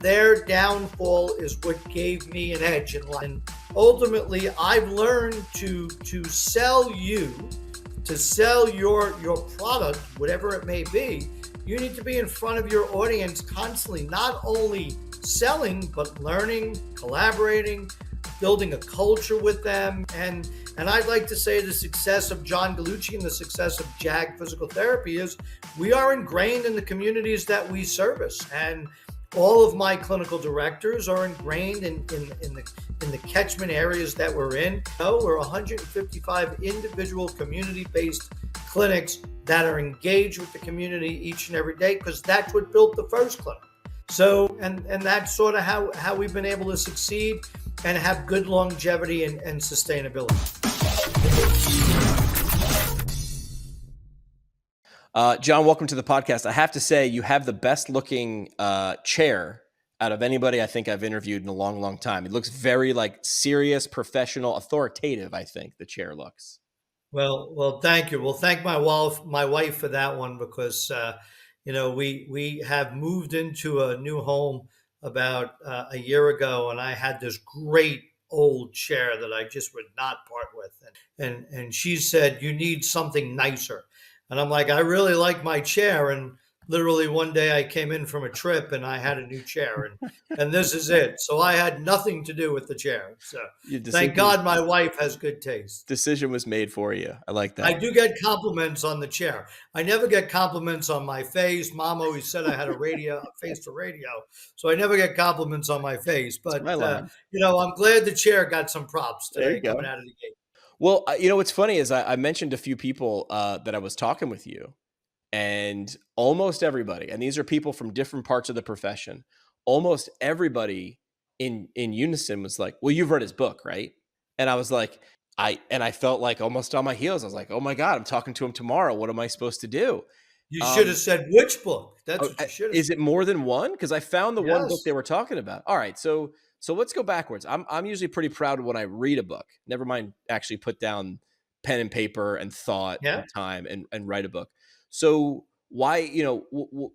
their downfall is what gave me an edge in life. And ultimately, I've learned to sell you, to sell your product, whatever it may be. You need to be in front of your audience constantly, not only selling, but learning, collaborating, building a culture with them. And I'd like to say the success of John Gallucci and the success of JAG Physical Therapy is we are ingrained in the communities that we service. And all of my clinical directors are ingrained in the catchment areas that we're in. So we're 155 individual community-based clinics that are engaged with the community each and every day, because that's what built the first clinic. So, and that's sort of how we've been able to succeed and have good longevity and sustainability. John, welcome to the podcast. I have to say, you have the best looking chair out of anybody I think I've interviewed in a long, long time. It looks very like serious, professional, authoritative, I think the chair looks. Well, thank you. Well, thank my wife for that one, because we have moved into a new home about a year ago, and I had this great old chair that I just would not part with, and she said, "You need something nicer," and I'm like, "I really like my chair," and literally one day I came in from a trip and I had a new chair, and this is it. So I had nothing to do with the chair. So thank God my wife has good taste. Decision was made for you. I like that. I do get compliments on the chair. I never get compliments on my face. Mom always said I had a face for radio. So I never get compliments on my face. But, I'm glad the chair got some props today coming out of the gate. Well, what's funny is I mentioned a few people that I was talking with you. And almost everybody, and these are people from different parts of the profession, almost everybody in unison was like, "Well, you've read his book, right?" And I was like, I felt like almost on my heels. I was like, "Oh my God, I'm talking to him tomorrow. What am I supposed to do?" You should have said which book. That's what you should have said. Is it more than one? Because I found the one book they were talking about. All right, so let's go backwards. I'm usually pretty proud when I read a book. Never mind actually put down pen and paper and thought and time and write a book. So why,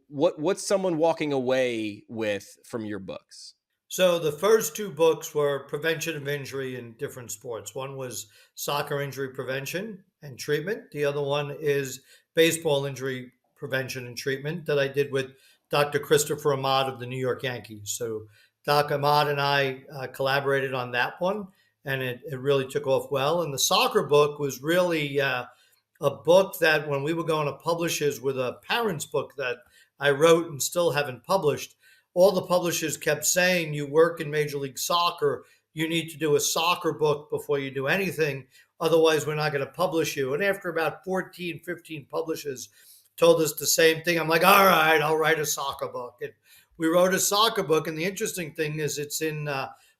what's someone walking away with from your books? So the first two books were prevention of injury in different sports. One was soccer injury prevention and treatment. The other one is baseball injury prevention and treatment that I did with Dr. Christopher Ahmad of the New York Yankees. So Doc Ahmad and I collaborated on that one, and it really took off well. And the soccer book was really a book that when we were going to publishers with a parents book that I wrote and still haven't published, all the publishers kept saying, "You work in Major League Soccer, you need to do a soccer book before you do anything. Otherwise, we're not going to publish you." And after about 14, 15 publishers told us the same thing, I'm like, "All right, I'll write a soccer book." And we wrote a soccer book. And the interesting thing is it's in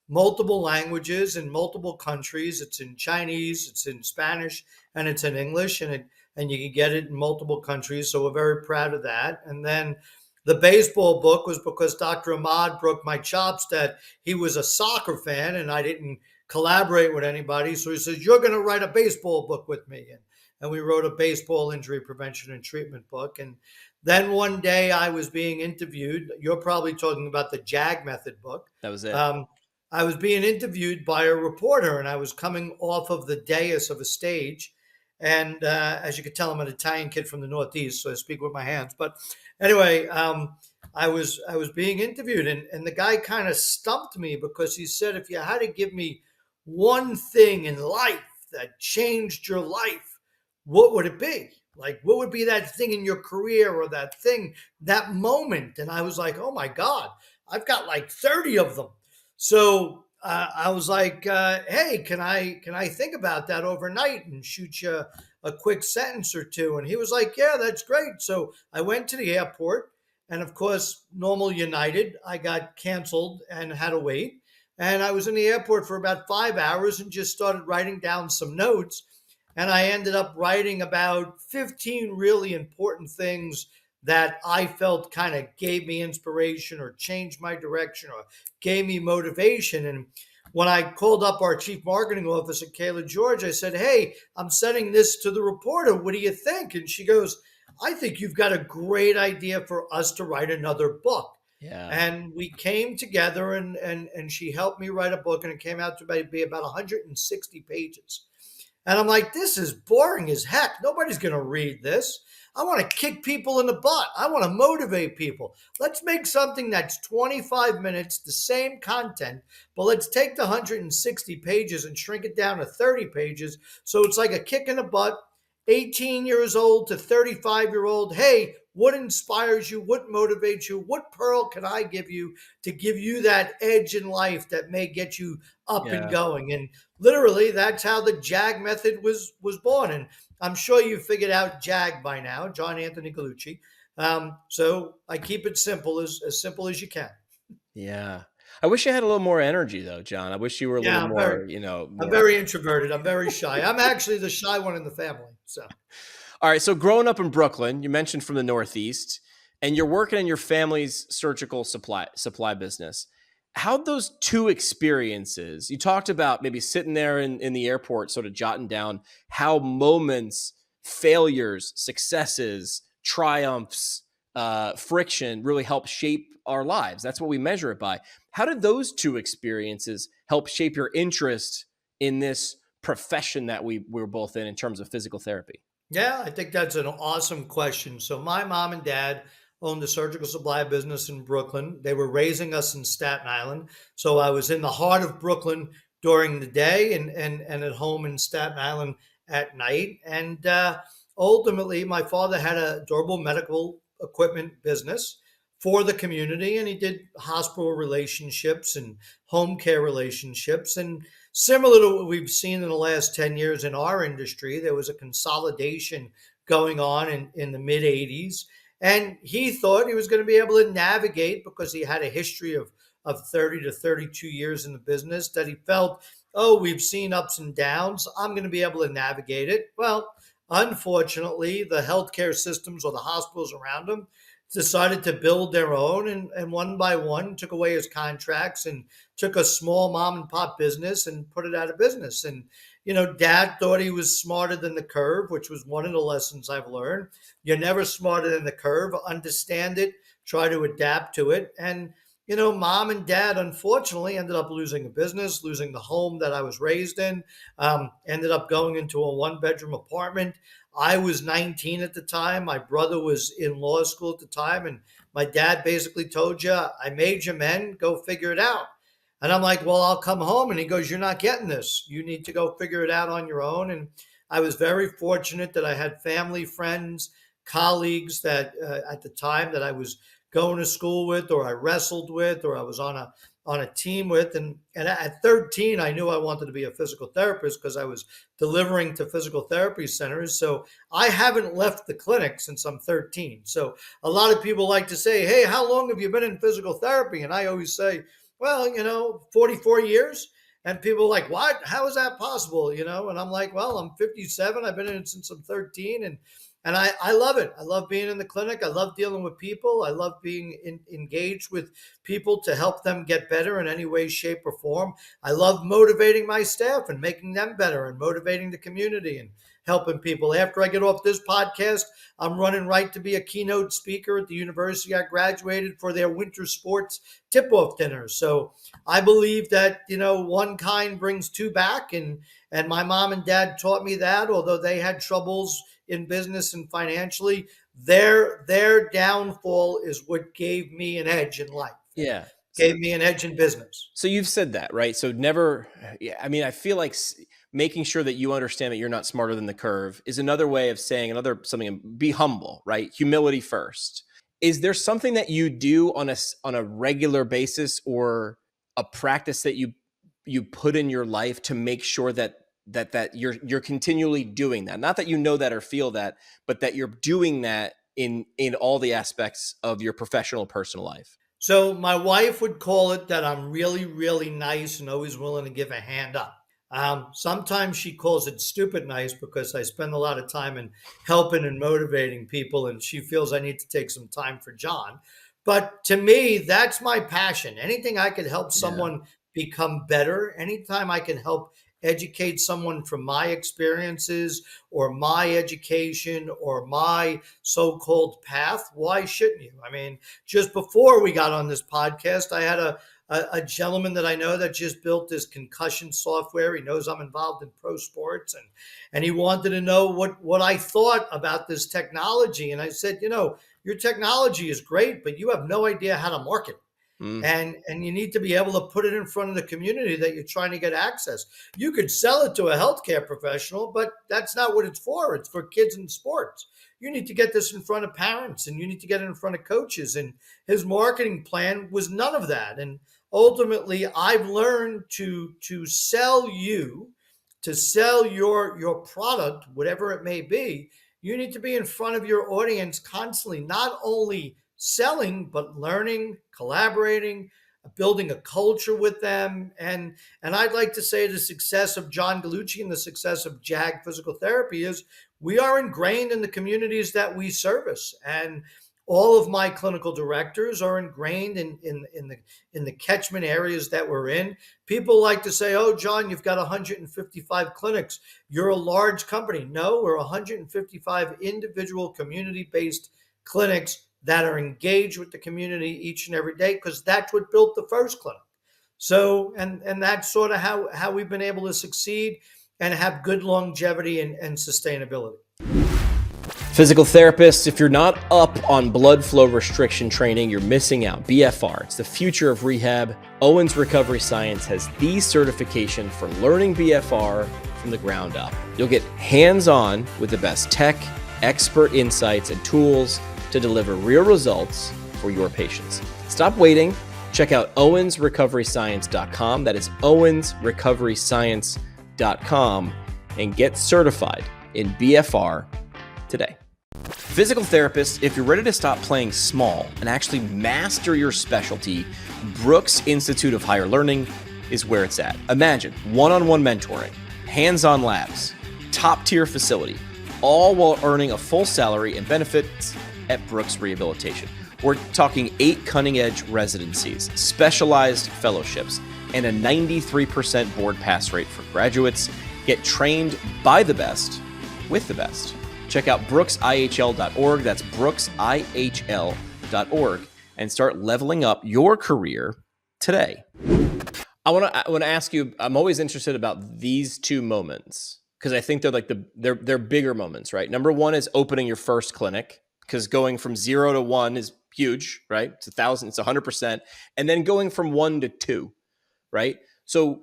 multiple languages in multiple countries. It's in Chinese, it's in Spanish, and it's in English, and you can get it in multiple countries. So we're very proud of that. And then the baseball book was because Dr. Ahmad broke my chops that he was a soccer fan and I didn't collaborate with anybody. So he says, "You're going to write a baseball book with me." And we wrote a baseball injury prevention and treatment book. And then one day I was being interviewed. You're probably talking about the JAG Method book. That was it. I was being interviewed by a reporter, and I was coming off of the dais of a stage. And as you can tell, I'm an Italian kid from the Northeast, so I speak with my hands. But anyway, I was being interviewed, and the guy kind of stumped me because he said, "If you had to give me one thing in life that changed your life, what would it be? Like, what would be that thing in your career or that thing, that moment?" And I was like, "Oh my God, I've got like 30 of them." So I was like, "Hey, can I think about that overnight and shoot you a quick sentence or two?" And he was like, "Yeah, that's great." So I went to the airport, and of course, normal United, I got canceled and had to wait. And I was in the airport for about 5 hours and just started writing down some notes. And I ended up writing about 15 really important things that I felt kind of gave me inspiration or changed my direction or gave me motivation. And when I called up our chief marketing officer, Kayla George, I said, "Hey, I'm sending this to the reporter. What do you think?" And she goes, "I think you've got a great idea for us to write another book." Yeah. And we came together, and she helped me write a book, and it came out to be about 160 pages. And I'm like, this is boring as heck. Nobody's going to read this. I want to kick people in the butt. I want to motivate people. Let's make something that's 25 minutes, the same content, but let's take the 160 pages and shrink it down to 30 pages. So it's like a kick in the butt, 18 years old to 35-year-old. Hey, what inspires you? What motivates you? What pearl can I give you to give you that edge in life that may get you up and Yeah. going? And literally, that's how the JAG method was born. And I'm sure you figured out JAG by now, John Anthony Gallucci. So I keep it simple as you can. Yeah. I wish you had a little more energy though, John. I wish you were a little Yeah, more, I'm more. very introverted. I'm very shy. I'm actually the shy one in the family. So All right. So growing up in Brooklyn, you mentioned from the Northeast, and you're working in your family's surgical supply business. How'd those two experiences, you talked about maybe sitting there in the airport, sort of jotting down how moments, failures, successes, triumphs, friction really help shape our lives. That's what we measure it by. How did those two experiences help shape your interest in this profession that we're both in terms of physical therapy? yeah, I think that's an awesome question. So my mom and dad owned a surgical supply business in Brooklyn. They were raising us in Staten Island. So I was in the heart of Brooklyn during the day, and at home in Staten Island at night. And ultimately, my father had a durable medical equipment business for the community, and he did hospital relationships and home care relationships. And similar to what we've seen in the last 10 years in our industry, there was a consolidation going on in the mid 80s. And he thought he was going to be able to navigate, because he had a history of 30 to 32 years in the business, that he felt, oh, we've seen ups and downs. I'm going to be able to navigate it. Well, unfortunately, the healthcare systems or the hospitals around him decided to build their own, and one by one took away his contracts and took a small mom and pop business and put it out of business. And dad thought he was smarter than the curve, which was one of the lessons I've learned. You're never smarter than the curve. Understand it, try to adapt to it. And mom and dad unfortunately ended up losing a business, losing the home that I was raised in. Ended up going into a one-bedroom apartment. I was 19 at the time. My brother was in law school at the time. And my dad basically told you, I made you men, go figure it out. And I'm like, well, I'll come home. And he goes, you're not getting this. You need to go figure it out on your own. And I was very fortunate that I had family, friends, colleagues that at the time that I was going to school with, or I wrestled with, or I was on a team with. And at 13, I knew I wanted to be a physical therapist because I was delivering to physical therapy centers. So I haven't left the clinic since I'm 13. So a lot of people like to say, hey, how long have you been in physical therapy? And I always say, well, 44 years. And people are like, what? How is that possible? And I'm like, well, I'm 57. I've been in it since I'm 13. And I love it. I love being in the clinic. I love dealing with people. I love being engaged with people to help them get better in any way, shape, or form. I love motivating my staff and making them better, and motivating the community and helping people. After I get off this podcast, I'm running right to be a keynote speaker at the university I graduated for their winter sports tip-off dinner. So I believe that, one kind brings two back. And my mom and dad taught me that, although they had troubles in business and financially, their downfall is what gave me an edge in life, and Yeah. gave me an edge in business. So you've said that, right? So never, yeah, I mean, I feel like making sure that you understand that you're not smarter than the curve is another way of saying something, be humble, right? Humility first. Is there something that you do on a regular basis, or a practice that you put in your life to make sure that you're continually doing that? Not that you know that or feel that, but that you're doing that in all the aspects of your professional, personal life. So my wife would call it that I'm really, really nice and always willing to give a hand up. Sometimes she calls it stupid nice, because I spend a lot of time in helping and motivating people, and she feels I need to take some time for John. But to me, that's my passion. Anything I could help Yeah. someone become better, anytime I can help educate someone from my experiences or my education or my so-called path, why shouldn't you? I mean, just before we got on this podcast, I had a gentleman that I know that just built this concussion software. He knows I'm involved in pro sports, and he wanted to know what I thought about this technology. And I said, your technology is great, but you have no idea how to market it. Mm. And you need to be able to put it in front of the community that you're trying to get access. You could sell it to a healthcare professional, but that's not what it's for. It's for kids in sports. You need to get this in front of parents, and you need to get it in front of coaches. And his marketing plan was none of that. And ultimately, I've learned to sell your product, whatever it may be. You need to be in front of your audience constantly, not only selling, but learning, collaborating, building a culture with them. And I'd like to say the success of John Gallucci and the success of JAG Physical Therapy is we are ingrained in the communities that we service. And all of my clinical directors are ingrained in the catchment areas that we're in. People like to say, "Oh, John, you've got 155 clinics. You're a large company." No, we're 155 individual community-based clinics that are engaged with the community each and every day, because that's what built the first clinic. So, and that's sort of how we've been able to succeed and have good longevity and sustainability. Physical therapists, if you're not up on blood flow restriction training, you're missing out. BFR, it's the future of rehab. Owens Recovery Science has the certification for learning BFR from the ground up. You'll get hands-on with the best tech, expert insights, and tools to deliver real results for your patients. Stop waiting. Check out owensrecoveryscience.com. That is owensrecoveryscience.com, and get certified in BFR today. Physical therapists, if you're ready to stop playing small and actually master your specialty, Brooks Institute of Higher Learning is where it's at. Imagine one-on-one mentoring, hands-on labs, top-tier facility, all while earning a full salary and benefits at Brooks Rehabilitation. We're talking 8 cutting-edge residencies, specialized fellowships, and a 93% board pass rate for graduates. Get trained by the best with the best. Check out brooksihl.org. That's brooksihl.org, and start leveling up your career today. I want to ask you, I'm always interested about these two moments, because I think they're like they're bigger moments, right? Number one is opening your first clinic, because going from 0 to 1 is huge, right? It's 1,000, it's 100%. And then going from 1 to 2, right? So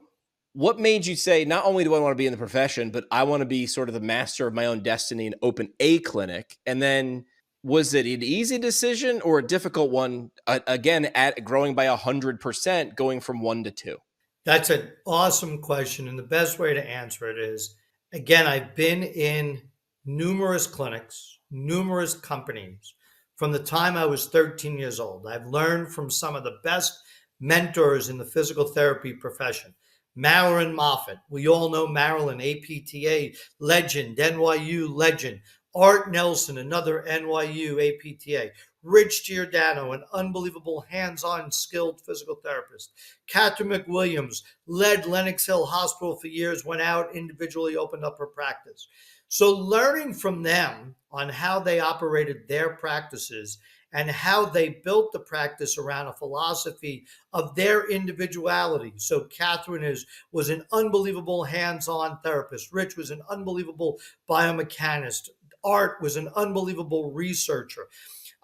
what made you say, not only do I want to be in the profession, but I want to be sort of the master of my own destiny and open a clinic? And then was it an easy decision or a difficult one, again, at growing by 100%, going from 1 to 2? That's an awesome question. And the best way to answer it is, again, I've been in numerous clinics, numerous companies from the time I was 13 years old. I've learned from some of the best mentors in the physical therapy profession. Marilyn Moffitt. We all know Marilyn, APTA legend, NYU legend. Art Nelson, another NYU APTA. Rich Giordano, an unbelievable hands-on skilled physical therapist. Catherine McWilliams led Lenox Hill Hospital for years, went out, individually opened up her practice. So learning from them on how they operated their practices and how they built the practice around a philosophy of their individuality. So Catherine was an unbelievable hands-on therapist. Rich was an unbelievable biomechanist. Art was an unbelievable researcher.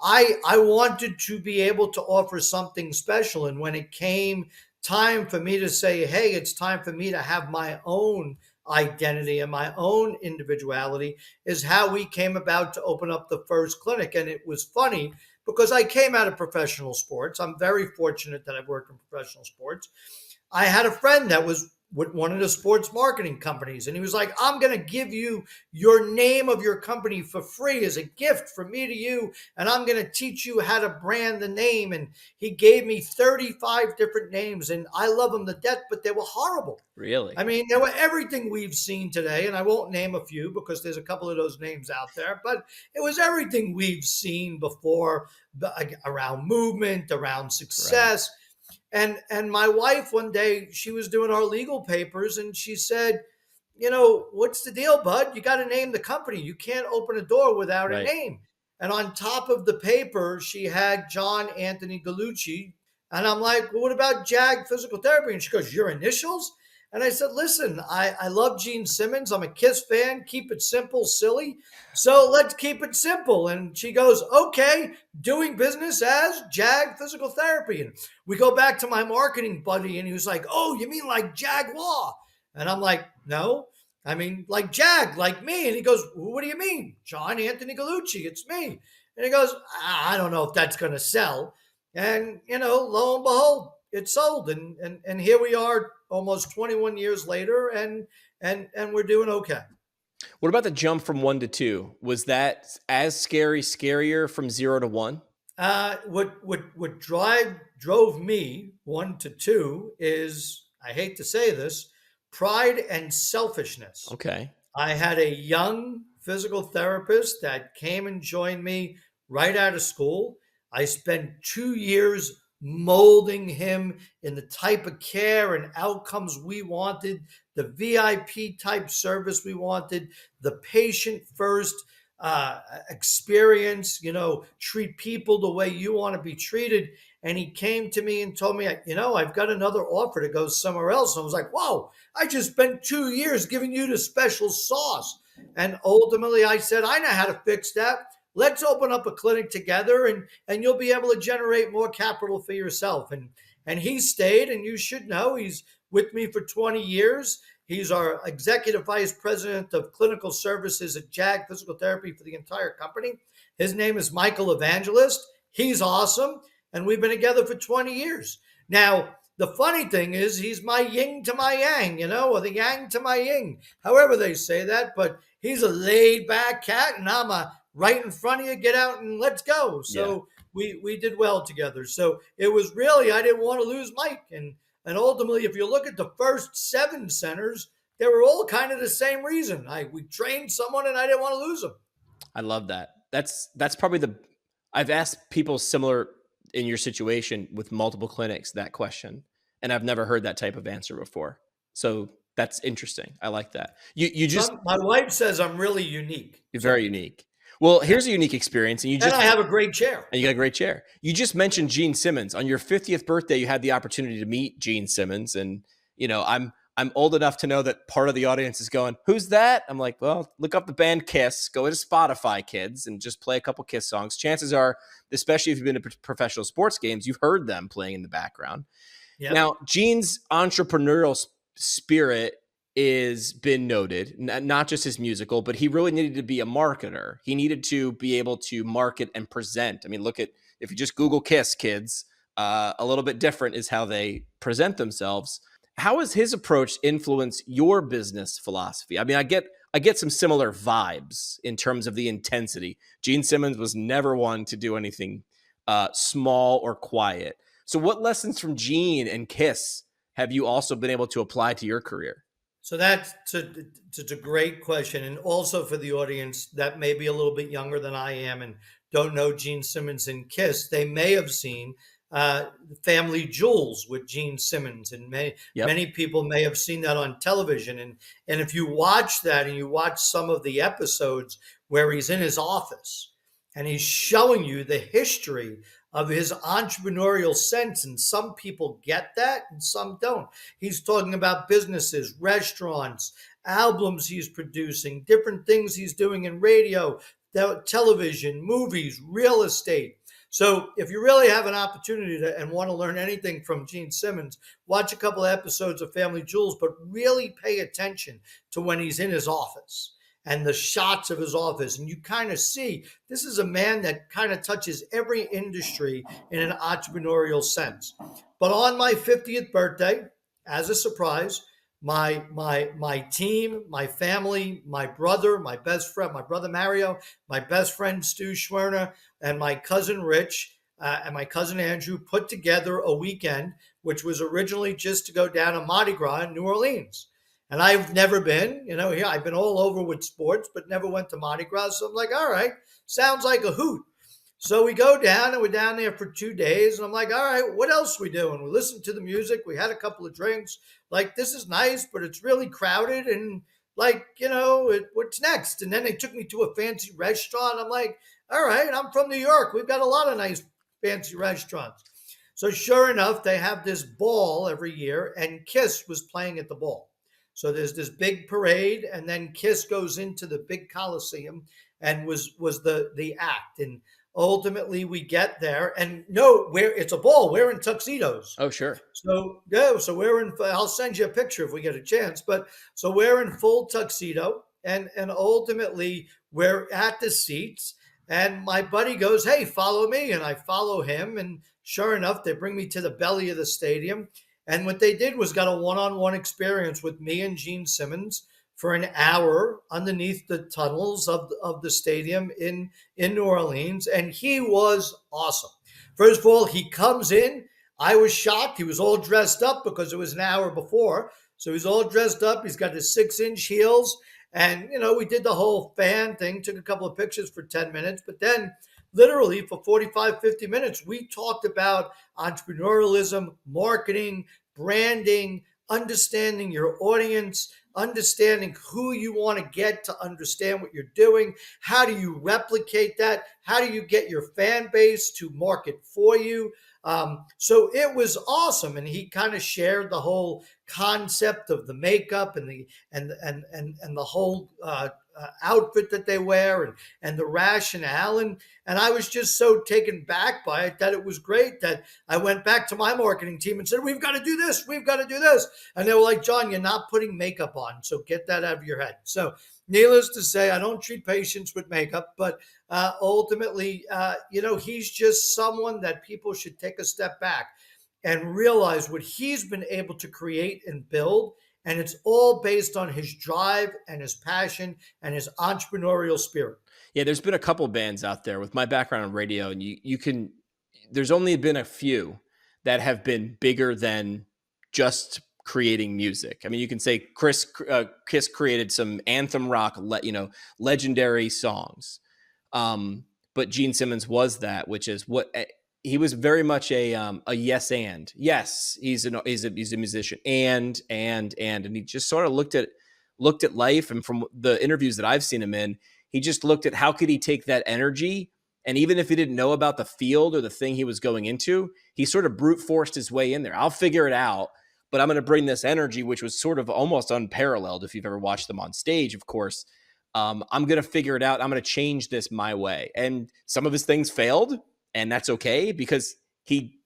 I wanted to be able to offer something special. And when it came time for me to say, hey, it's time for me to have my own identity and my own individuality, is how we came about to open up the first clinic. And it was funny because I came out of professional sports. I'm very fortunate that I've worked in professional sports. I had a friend that was with one of the sports marketing companies, and he was like, I'm going to give you your name of your company for free as a gift from me to you, and I'm going to teach you how to brand the name. And he gave me 35 different names, and I love them to death, but they were horrible. Really? I mean, they were everything we've seen today, and I won't name a few because there's a couple of those names out there, but it was everything we've seen before around movement, around success. Right. And my wife one day, she was doing our legal papers, and she said, what's the deal, bud? You got to name the company. You can't open a door without a Right. name. And on top of the paper, she had John Anthony Gallucci. And I'm like, well, what about JAG Physical Therapy? And she goes, your initials? And I said, listen, I love Gene Simmons. I'm a Kiss fan. Keep it simple, silly. So let's keep it simple. And she goes, okay, doing business as JAG Physical Therapy. And we go back to my marketing buddy, and he was like, oh, you mean like Jaguar? And I'm like, no, I mean like Jag, like me. And he goes, well, what do you mean? John Anthony Gallucci, it's me. And he goes, I don't know if that's going to sell. And, lo and behold, it sold. And here we are almost 21 years later, and we're doing okay. What about the jump from 1 to 2? Was that as scarier from 0 to 1? What drove me 1 to 2 is, I hate to say this, pride and selfishness. Okay. I had a young physical therapist that came and joined me right out of school. I spent 2 years molding him in the type of care and outcomes we wanted, the VIP type service we wanted, the patient first experience, treat people the way you want to be treated. And he came to me and told me, I've got another offer to go somewhere else. And I was like, whoa, I just spent 2 years giving you the special sauce. And ultimately I said, I know how to fix that. Let's open up a clinic together, and you'll be able to generate more capital for yourself. And he stayed, and you should know he's with me for 20 years. He's our executive vice president of clinical services at JAG Physical Therapy for the entire company. His name is Michael Evangelist. He's awesome. And we've been together for 20 years. Now, the funny thing is he's my yin to my yang, or the yang to my yin, however they say that. But he's a laid back cat, and I'm a right in front of you, get out and let's go. So we did well together. So it was really, I didn't want to lose Mike. And ultimately, if you look at the first 7 centers, they were all kind of the same reason. We trained someone and I didn't want to lose them. I love that. That's probably I've asked people similar in your situation with multiple clinics that question, and I've never heard that type of answer before. So that's interesting. I like that. You just, my wife says I'm really unique. You're very unique. Well, here's a unique experience, and I have a great chair. And you got a great chair. You just mentioned Gene Simmons. On your 50th birthday, you had the opportunity to meet Gene Simmons, and I'm old enough to know that part of the audience is going, "Who's that?" I'm like, "Well, look up the band Kiss. Go to Spotify, kids, and just play a couple Kiss songs." Chances are, especially if you've been to professional sports games, you've heard them playing in the background. Yep. Now, Gene's entrepreneurial spirit is been noted, not just his musical, but he really needed to be a marketer. He needed to be able to market and present. I mean, look at, if you just Google Kiss, kids, a little bit different is how they present themselves. How has his approach influenced your business philosophy? I mean, I get some similar vibes in terms of the intensity. Gene Simmons was never one to do anything small or quiet. So what lessons from Gene and Kiss have you also been able to apply to your career? So that's a great question. And also for the audience that may be a little bit younger than I am and don't know Gene Simmons and Kiss, they may have seen Family Jewels with Gene Simmons. And many people may have seen that on television. And if you watch that and you watch some of the episodes where he's in his office and he's showing you the history of his entrepreneurial sense. And some people get that and some don't. He's talking about businesses, restaurants, albums he's producing, different things he's doing in radio, television, movies, real estate. So if you really have an opportunity and want to learn anything from Gene Simmons, watch a couple of episodes of Family Jewels, but really pay attention to when he's in his office and the shots of his office. And you kind of see, this is a man that kind of touches every industry in an entrepreneurial sense. But on my 50th birthday, as a surprise, my team, my family, my brother, my best friend, my brother Mario, my best friend Stu Schwerner, and my cousin Rich, and my cousin Andrew put together a weekend, which was originally just to go down to Mardi Gras in New Orleans. And I've never been, here I've been all over with sports, but never went to Mardi Gras. So I'm like, all right, sounds like a hoot. So we go down and we're down there for 2 days. And I'm like, all right, what else we doing? We listened to the music. We had a couple of drinks. Like, this is nice, but it's really crowded. And like, what's next? And then they took me to a fancy restaurant. I'm like, all right, I'm from New York. We've got a lot of nice fancy restaurants. So sure enough, they have this ball every year, and Kiss was playing at the ball. So there's this big parade, and then Kiss goes into the big Coliseum and was the act. And ultimately we get there, and no, it's a ball. We're in tuxedos. Oh, sure. So yeah, so we're in. I'll send you a picture if we get a chance. But so we're in full tuxedo, and ultimately we're at the seats. And my buddy goes, "Hey, follow me," and I follow him. And sure enough, they bring me to the belly of the stadium. And what they did was got a one-on-one experience with me and Gene Simmons for an hour underneath the tunnels of the stadium in New Orleans. And he was awesome. First of all, he comes in. I was shocked. He was all dressed up because it was an hour before. So he's all dressed up. He's got his 6-inch heels. And, we did the whole fan thing, took a couple of pictures for 10 minutes. But then literally for 45, 50 minutes, we talked about entrepreneurialism, marketing, branding, understanding your audience, understanding who you want to get to understand what you're doing. How do you replicate that? How do you get your fan base to market for you? So it was awesome, and he kind of shared the whole concept of the makeup and the whole outfit that they wear and the rationale, and I was just so taken back by it that it was great that I went back to my marketing team and said, "We've got to do this, we've got to do this," and they were like, "John, you're not putting makeup on, so get that out of your head." So needless to say, I don't treat patients with makeup, but ultimately, he's just someone that people should take a step back and realize what he's been able to create and build. And it's all based on his drive and his passion and his entrepreneurial spirit. Yeah, there's been a couple bands out there with my background in radio, and there's only been a few that have been bigger than just creating music. I mean, you can say Kiss created some anthem rock, legendary songs. But Gene Simmons was that, which is what he was very much a yes and. Yes, he's a musician and he just sort of looked at life, and from the interviews that I've seen him in, he just looked at how could he take that energy, and even if he didn't know about the field or the thing he was going into, he sort of brute forced his way in there. I'll figure it out, but I'm going to bring this energy, which was sort of almost unparalleled if you've ever watched them on stage, of course. I'm going to figure it out. I'm going to change this my way. And some of his things failed, and that's okay because he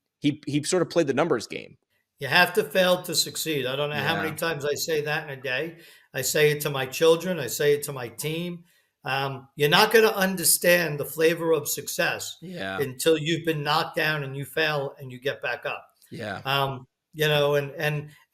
sort of played the numbers game. You have to fail to succeed. I don't know how many times I say that in a day. I say it to my children. I say it to my team. You're not going to understand the flavor of success until you've been knocked down and you fail and you get back up. Yeah.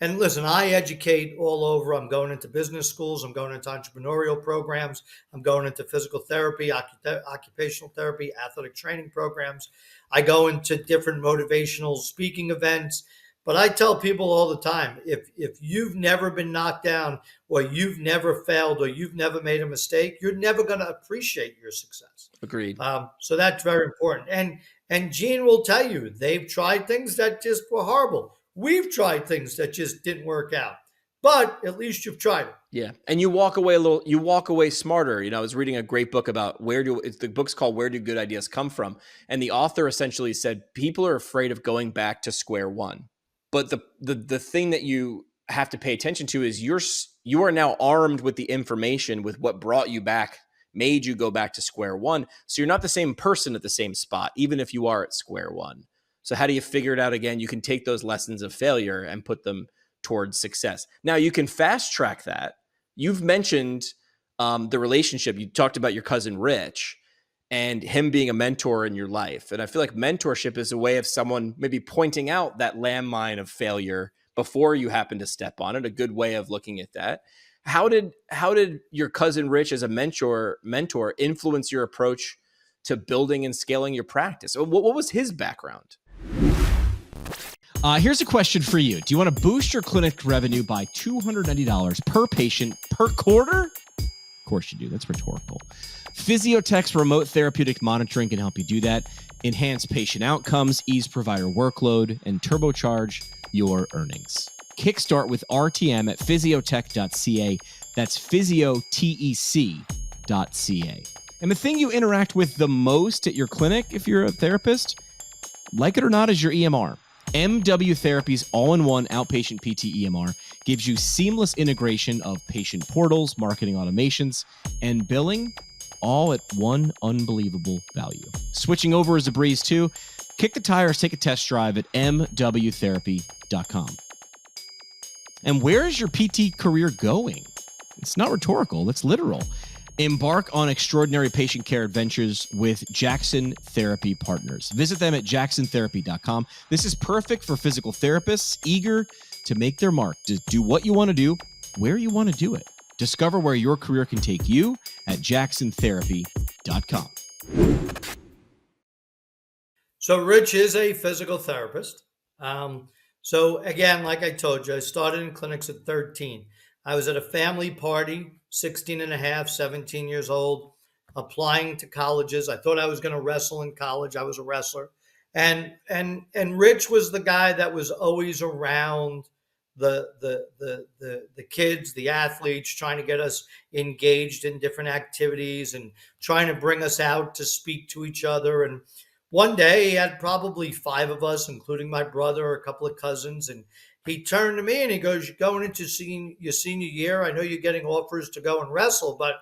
And listen, I educate all over. I'm going into business schools. I'm going into entrepreneurial programs. I'm going into physical therapy, occupational therapy, athletic training programs. I go into different motivational speaking events. But I tell people all the time, if you've never been knocked down or you've never failed or you've never made a mistake, you're never going to appreciate your success. Agreed. So that's very important. And Gene will tell you, they've tried things that just were horrible. We've tried things that just didn't work out. But at least you've tried it. Yeah. And you walk away smarter. I was reading a great book about the book's called Where Do Good Ideas Come From? And the author essentially said, people are afraid of going back to square one. But the thing that you have to pay attention to is you are now armed with the information with what brought you back, made you go back to square one. So you're not the same person at the same spot, even if you are at square one. So how do you figure it out again? You can take those lessons of failure and put them towards success. Now you can fast track that. You've mentioned the relationship. You talked about your cousin Rich and him being a mentor in your life. And I feel like mentorship is a way of someone maybe pointing out that landmine of failure before you happen to step on it, a good way of looking at that. How did your cousin Rich as a mentor influence your approach to building and scaling your practice? What was his background? Here's a question for you. Do you want to boost your clinic revenue by $290 per patient per quarter? Of course you do. That's rhetorical. Physiotech's remote therapeutic monitoring can help you do that, enhance patient outcomes, ease provider workload, and turbocharge your earnings. Kickstart with RTM at physiotech.ca. That's physiotech.ca. And the thing you interact with the most at your clinic, if you're a therapist, like it or not, is your EMR. MW Therapy's all-in-one outpatient PT EMR gives you seamless integration of patient portals, marketing automations, and billing, all at one unbelievable value. Switching over is a breeze too. Kick the tires, take a test drive at mwtherapy.com. And where is your PT career going? It's not rhetorical, it's literal. Embark on extraordinary patient care adventures with Jackson Therapy Partners. Visit them at jacksontherapy.com. This is perfect for physical therapists eager to make their mark, to do what you want to do, where you want to do it. Discover where your career can take you at jacksontherapy.com. So Rich is a physical therapist. So again, like I told you, I started in clinics at 13. I was at a family party, 16 and a half, 17 years old, applying to colleges. I thought I was going to wrestle in college. I was a wrestler. And Rich was the guy that was always around the kids, the athletes, trying to get us engaged in different activities and trying to bring us out to speak to each other. And one day he had probably 5 of us, including my brother, a couple of cousins, and he turned to me and he goes, "You're going into your senior year. I know you're getting offers to go and wrestle, but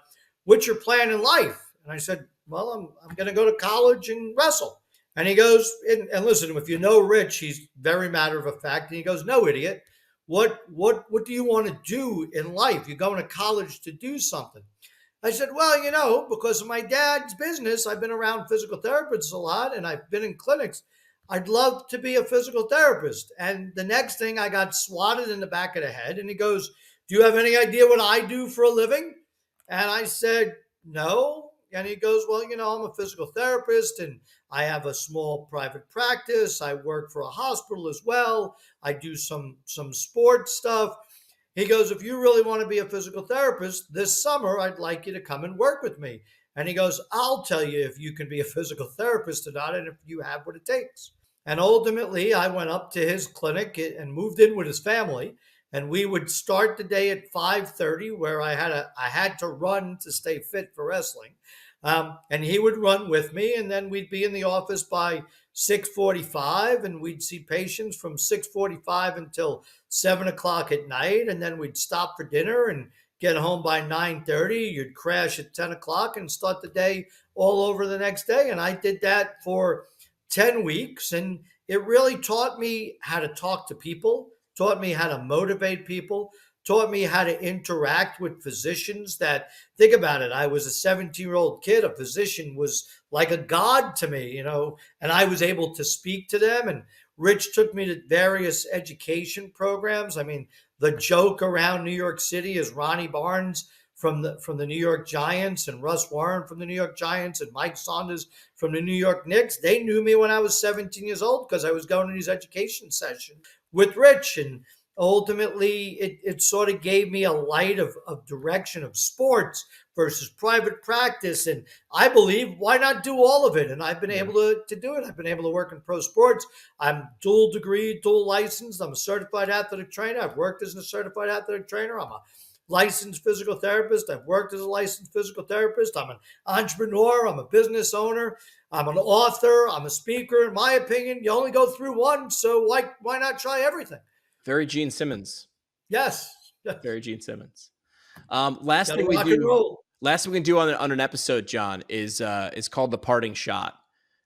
what's your plan in life?" And I said, "Well, I'm going to go to college and wrestle." And he goes, and listen, if you know Rich, he's very matter of fact. And he goes, "No, idiot. What do you want to do in life? You're going to college to do something." I said, "Well, because of my dad's business, I've been around physical therapists a lot and I've been in clinics. I'd love to be a physical therapist." And the next thing, I got swatted in the back of the head. And he goes, "Do you have any idea what I do for a living?" And I said, "No." And he goes, "Well, I'm a physical therapist and I have a small private practice. I work for a hospital as well. I do some sports stuff." He goes, "If you really want to be a physical therapist this summer, I'd like you to come and work with me." And he goes, "I'll tell you if you can be a physical therapist or not and if you have what it takes." And ultimately, I went up to his clinic and moved in with his family. And we would start the day at 5:30, where I had to run to stay fit for wrestling. And he would run with me, and then we'd be in the office by 6:45, and we'd see patients from 6:45 until 7 o'clock at night, and then we'd stop for dinner and get home by 9:30. You'd crash at 10 o'clock and start the day all over the next day. And I did that for 10 weeks, and it really taught me how to talk to people, taught me how to motivate people, taught me how to interact with physicians that, think about it, I was a 17-year-old kid. A physician was like a god to me, and I was able to speak to them. And Rich took me to various education programs. I mean, the joke around New York City is Ronnie Barnes from the New York Giants and Russ Warren from the New York Giants and Mike Saunders from the New York Knicks. They knew me when I was 17 years old because I was going to these education sessions with Rich. And ultimately, it sort of gave me a light of direction of sports versus private practice. And I believe, why not do all of it? And I've been able to do it. I've been able to work in pro sports. I'm dual degree, dual licensed. I'm a certified athletic trainer. I've worked as a certified athletic trainer. I'm a licensed physical therapist. I've worked as a licensed physical therapist. I'm an entrepreneur. I'm a business owner. I'm an author. I'm a speaker. In my opinion, you only go through one. So why not try everything? Very Gene Simmons. Yes. Very Gene Simmons. Last thing we can do on an episode, John, is called the parting shot.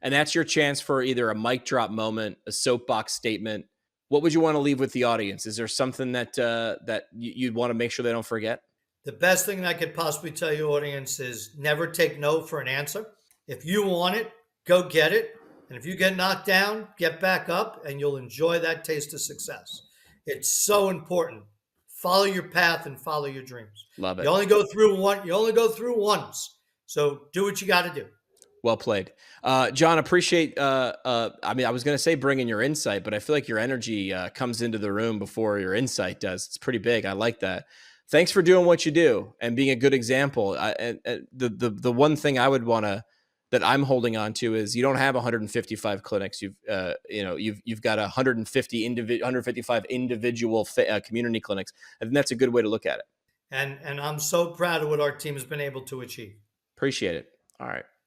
And that's your chance for either a mic drop moment, a soapbox statement. What would you want to leave with the audience? Is there something that you'd want to make sure they don't forget? The best thing I could possibly tell your audience is never take no for an answer. If you want it, go get it. And if you get knocked down, get back up and you'll enjoy that taste of success. It's so important. Follow your path and follow your dreams. Love it. You only go through one. You only go through once. So do what you got to do. Well played. John, appreciate, I was going to say bring in your insight, but I feel like your energy comes into the room before your insight does. It's pretty big. I like that. thanks for doing what you do and being a good example. The one thing I would want to, that I'm holding on to, is you don't have 155 clinics. You've got 155 individual community clinics. I think that's a good way to look at it. And I'm so proud of what our team has been able to achieve. Appreciate it. All right.